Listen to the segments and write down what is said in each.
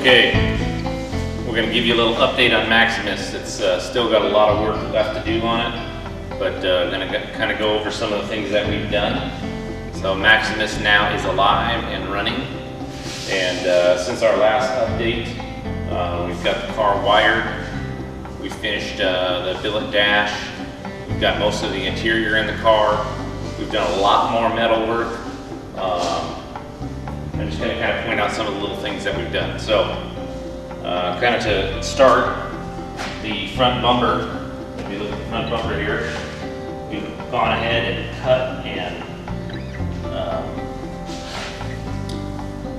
Okay, we're going to give you a little update on Maximus. It's still got a lot of work left to do on it, but going to kind of go over some of the things that we've done. So Maximus now is alive and running, and since our last update, we've got the car wired. We finished the billet dash. We've got most of the interior in the car. We've done a lot more metal work. I'm just going to kind of point out some of the little things that we've done. So, kind of to start, the front bumper, if you look at the front bumper here, we've gone ahead and cut and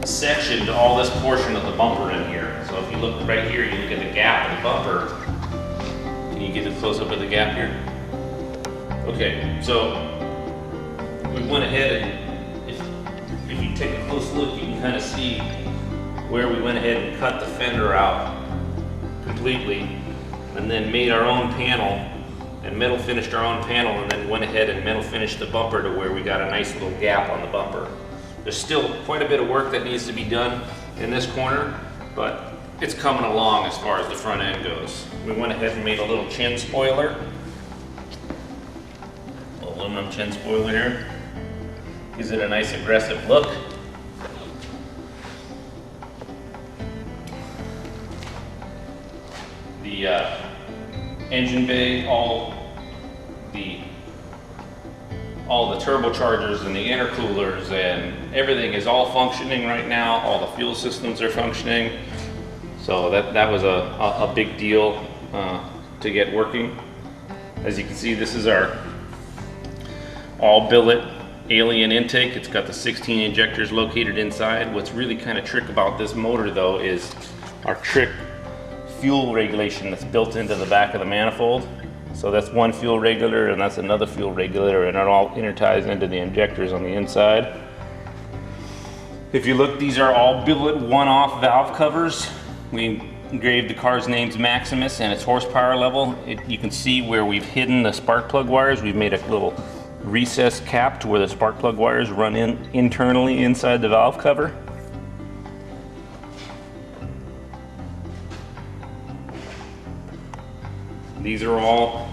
sectioned all this portion of the bumper in here. So if you look right here, you look at the gap in the bumper. Can you get a close up of the gap here? Okay, so we went ahead and if you take a close look, you can kind of see where we went ahead and cut the fender out completely, and then made our own panel and metal finished our own panel, and then went ahead and metal finished the bumper to where we got a nice little gap on the bumper. There's still quite a bit of work that needs to be done in this corner, but it's coming along as far as the front end goes. We went ahead and made a little chin spoiler, aluminum chin spoiler here. Gives it a nice aggressive look. The engine bay, all the turbochargers and the intercoolers and everything is all functioning right now. All the fuel systems are functioning. So that was a big deal to get working. As you can see, this is our all billet alien intake. It's got the 16 injectors located inside. What's really kind of trick about this motor though is our trick fuel regulation that's built into the back of the manifold. So that's one fuel regulator and that's another fuel regulator, and it all interties into the injectors on the inside. If you look, these are all billet one-off valve covers. We engraved the car's name's Maximus and its horsepower level. You can see where we've hidden the spark plug wires. We've made a little recess cap to where the spark plug wires run in internally inside the valve cover. These are all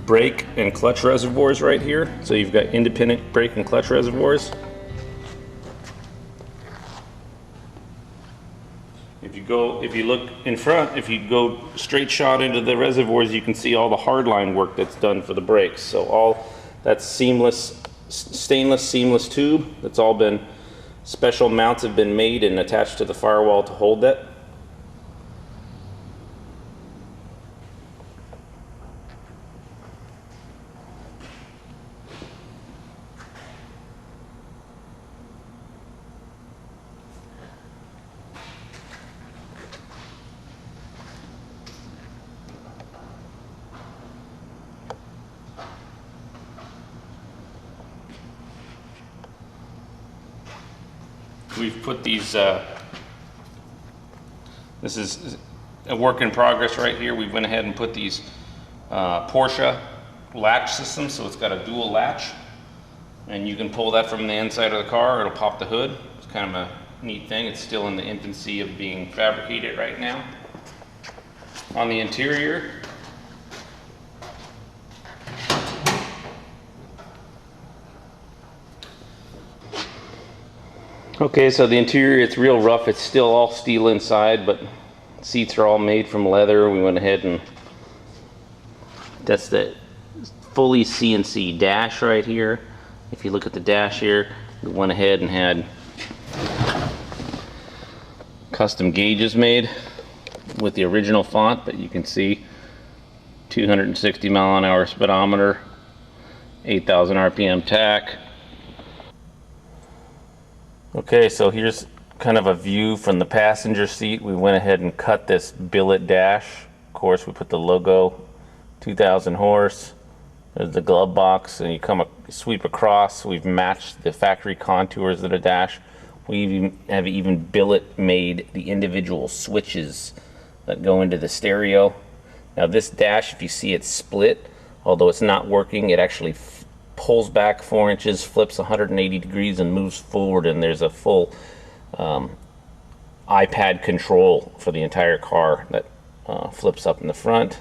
brake and clutch reservoirs right here. So you've got independent brake and clutch reservoirs. If you look in front, if you go straight shot into the reservoirs, you can see all the hardline work that's done for the brakes. So all that's seamless, stainless seamless tube. That's all been, special mounts have been made and attached to the firewall to hold that. We've put these, this is a work in progress right here. We went ahead and put these Porsche latch systems, so it's got a dual latch. And you can pull that from the inside of the car, or it'll pop the hood. It's kind of a neat thing. It's still in the infancy of being fabricated right now. On the interior, okay, so the interior, it's real rough. It's still all steel inside, but seats are all made from leather. We went ahead and that's the fully CNC dash right here. If you look at the dash here, we went ahead and had custom gauges made with the original font, but you can see 260 mile an hour speedometer, 8,000 RPM tach. Okay, so here's kind of a view from the passenger seat. We went ahead and cut this billet dash. Of course, we put the logo, 2,000 horse. There's the glove box, and you sweep across. We've matched the factory contours of the dash. We have even billet made the individual switches that go into the stereo. Now this dash, if you see it split, although it's not working, it actually pulls back 4 inches, flips 180 degrees and moves forward, and there's a full iPad control for the entire car that flips up in the front.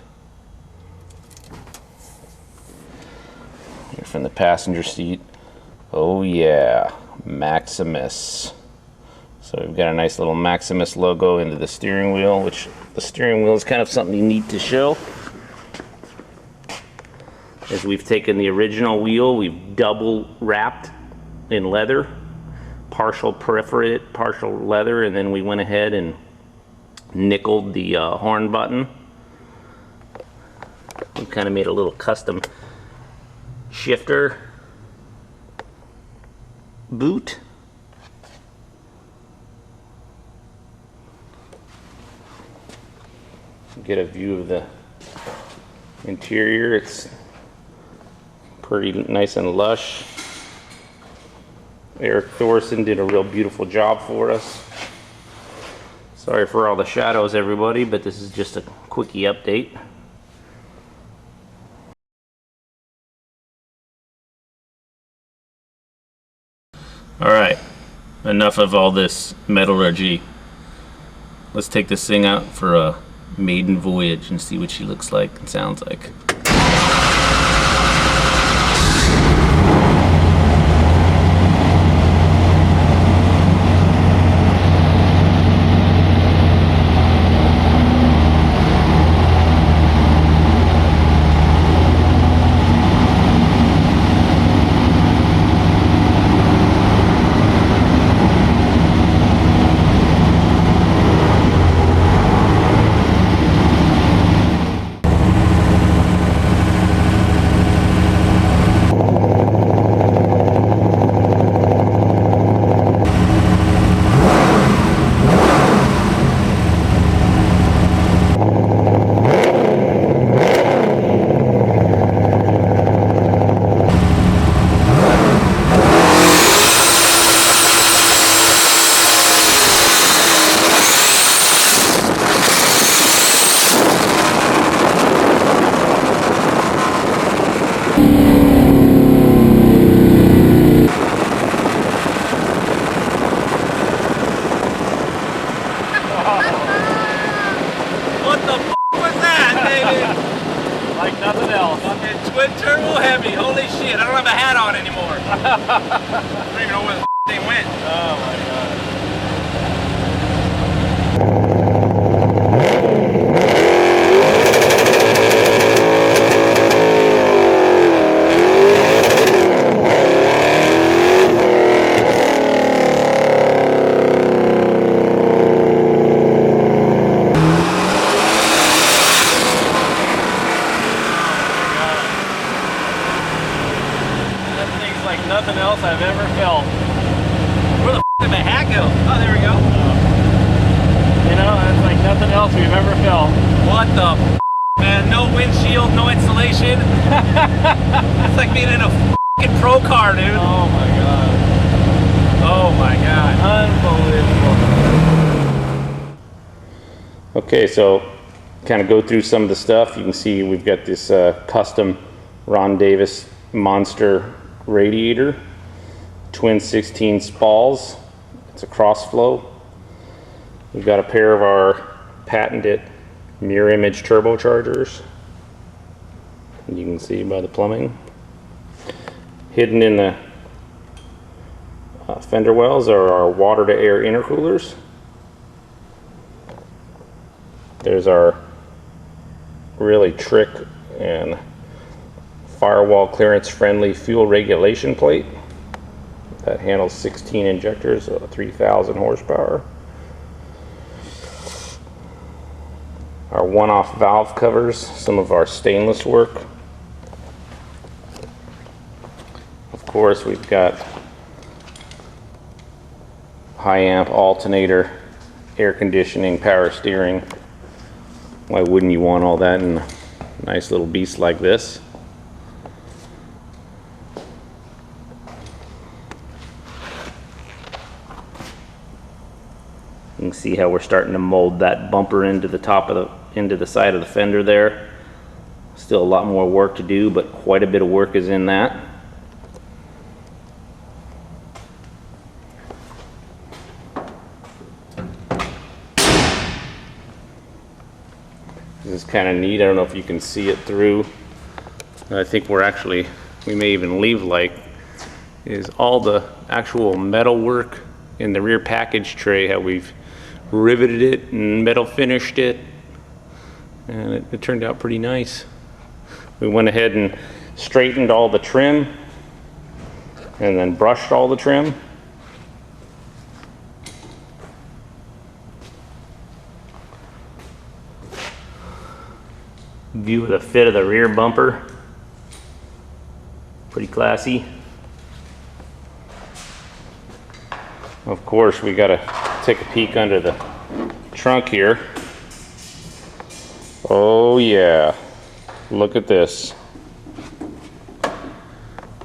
Here from the passenger seat, oh yeah, Maximus. So we've got a nice little Maximus logo into the steering wheel, which the steering wheel is kind of something neat to show. As we've taken the original wheel, we've double wrapped in leather, partial perforated, partial leather, and then we went ahead and nickeled the horn button. We kind of made a little custom shifter boot. Get a view of the interior. It's pretty nice and lush. Eric Thorson did a real beautiful job for us. Sorry for all the shadows, everybody, but this is just a quickie update. Alright, enough of all this metallurgy. Let's take this thing out for a maiden voyage and see what she looks like and sounds like. Nothing else I've ever felt. Where the f did my hat go? Oh, there we go. You know, it's like nothing else we've ever felt. What the f, man? No windshield, no insulation. It's like being in a f***ing pro car, dude. Oh my god. Oh my god. Unbelievable. Okay, so kind of go through some of the stuff. You can see we've got this custom Ron Davis monster radiator, twin 16 spalls. It's a cross flow. We've got a pair of our patented mirror image turbochargers. You can see by the plumbing. Hidden in the fender wells are our water to air intercoolers. There's our really trick and firewall clearance friendly fuel regulation plate that handles 16 injectors, 3,000 horsepower. Our one-off valve covers, some of our stainless work. Of course, we've got high amp alternator, air conditioning, power steering. Why wouldn't you want all that in a nice little beast like this? You can see how we're starting to mold that bumper into the top of the side of the fender there. Still a lot more work to do, but quite a bit of work is in that. This is kind of neat. I don't know if you can see it through. I think we may even leave light, is all the actual metal work in the rear package tray, how we've riveted it and metal finished it, and it turned out pretty nice. We went ahead and straightened all the trim and then brushed all the trim. View of the fit of the rear bumper. Pretty classy. Of course, we gotta take a peek under the trunk here. Oh yeah, look at this.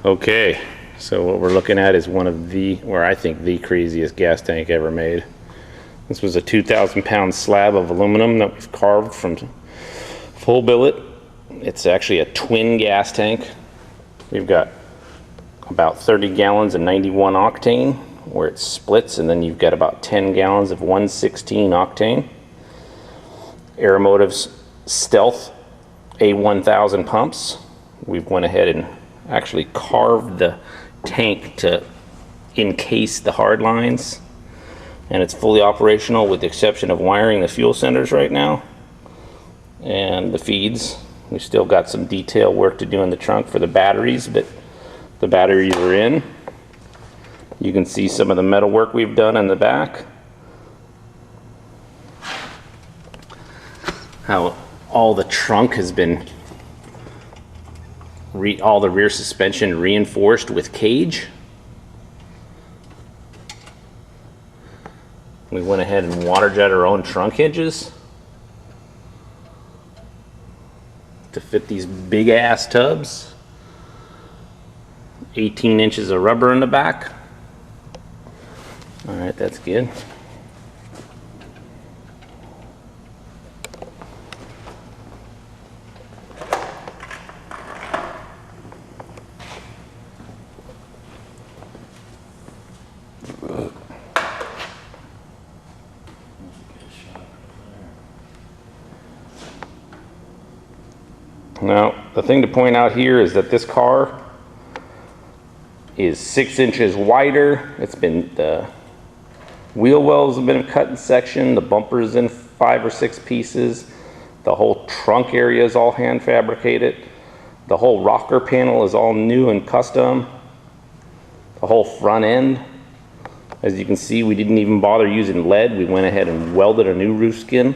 Okay, so what we're looking at is one of the, or I think the craziest gas tank ever made. This was a 2,000-pound slab of aluminum that we've carved from full billet. It's actually a twin gas tank. We've got about 30 gallons of 91 octane where it splits, and then you've got about 10 gallons of 116 octane. Aeromotive's Stealth A1000 pumps. We've went ahead and actually carved the tank to encase the hard lines, and it's fully operational with the exception of wiring the fuel centers right now and the feeds. We've still got some detail work to do in the trunk for the batteries, but the batteries are in. You can see some of the metal work we've done in the back. How all the trunk has been, all the rear suspension reinforced with cage. We went ahead and water jet our own trunk hinges to fit these big ass tubs. 18 inches of rubber in the back. All right, that's good. Now, the thing to point out here is that this car is 6 inches wider. It's been, the wheel wells have been cut in section, the bumper's in 5 or 6 pieces, the whole trunk area is all hand fabricated, the whole rocker panel is all new and custom, the whole front end. As you can see, we didn't even bother using lead. We went ahead and welded a new roof skin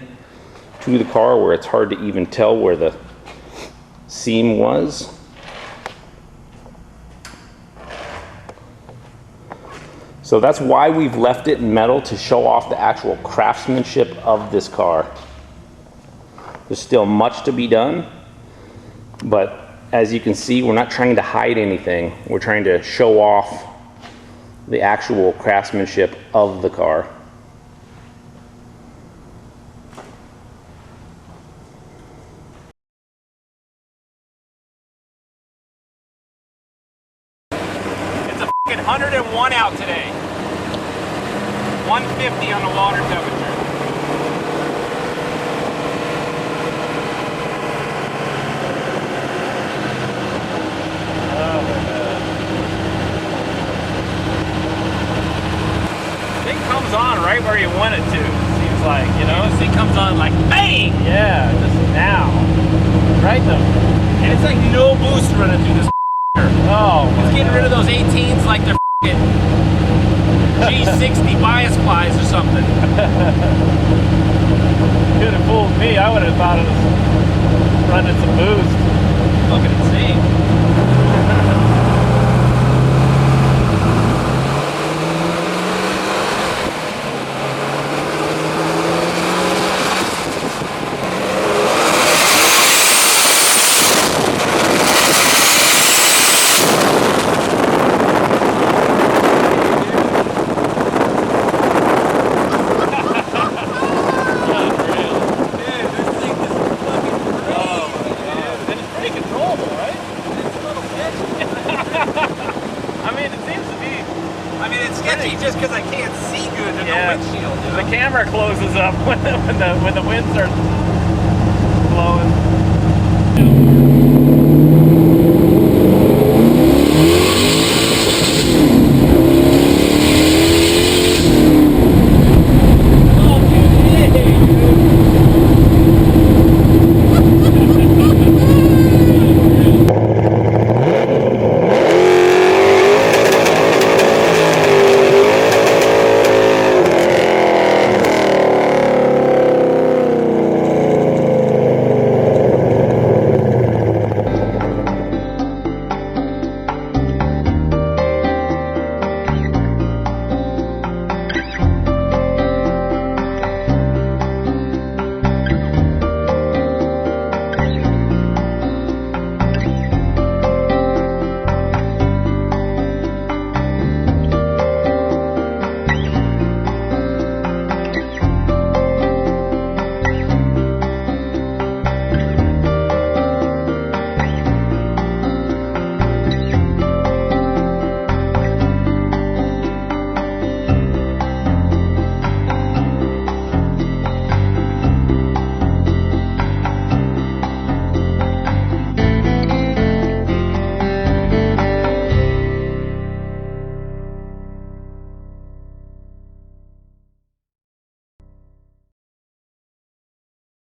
to the car where it's hard to even tell where the seam was. So that's why we've left it in metal, to show off the actual craftsmanship of this car. There's still much to be done, but as you can see, we're not trying to hide anything. We're trying to show off the actual craftsmanship of the car. It's a fucking 101 out today. 150 on the water temperature. Oh my God. Thing comes on right where you want it to. Seems like, you know, this thing comes on like bang! Yeah, just now. Right though. And it's like no boost running through this. Oh, it's getting rid of those 18s like they're G60 bias plies or something. Could have fooled me. I would have thought it was running some boost. Fucking insane. Just because I can't see good in the windshield. You know? The camera closes up when the wind starts flowing.